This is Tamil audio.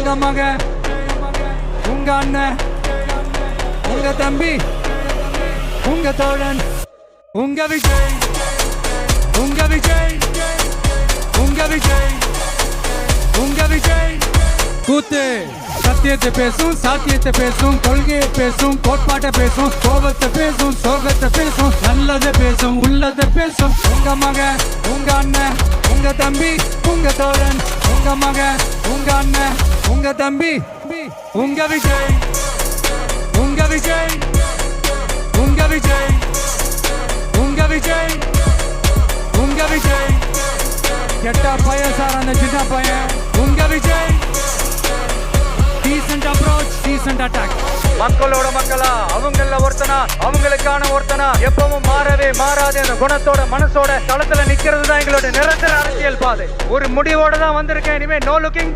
உங்க மகன், உங்க அண்ணன், உங்க தம்பி, உங்க தோழன், உங்க விஜய், உங்க விஜய், உங்க விஜய், உங்க விஜய். கூத்து சத்தியத்தை பேசும், சாத்தியத்தை பேசும், கொள்கையை பேசும், கோட்பாட்டை பேசும், கோபத்தை பேசும், சோகத்தை பேசும், நல்லதை பேசும், உள்ளதை பேசும். உங்க மகன், உங்க அண்ணன், உங்க தம்பி, உங்க தோழன், உங்க மகன், உங்க அண்ணன், உங்க தம்பி, உங்க விஜய், உங்க விஜய், உங்க விஜய், உங்க விஜய், உங்க விஜய். கெட்ட பையன் சார் அந்த சின்ன பையன். உங்க Vijay. Decent approach, decent attack. மக்களோட மக்களா, அவங்கள ஒருத்தனா, அவங்களுக்கான ஒருத்தனா, எப்பவும் மாறவே மாறாத அந்த குணத்தோட மனசோட தளத்துல நிக்கிறது தான் எங்களோட நிரந்தர அரசியல் பாதை. ஒரு முடிவோட தான் வந்திருக்கேன். இனிமே நோ லுக்கிங்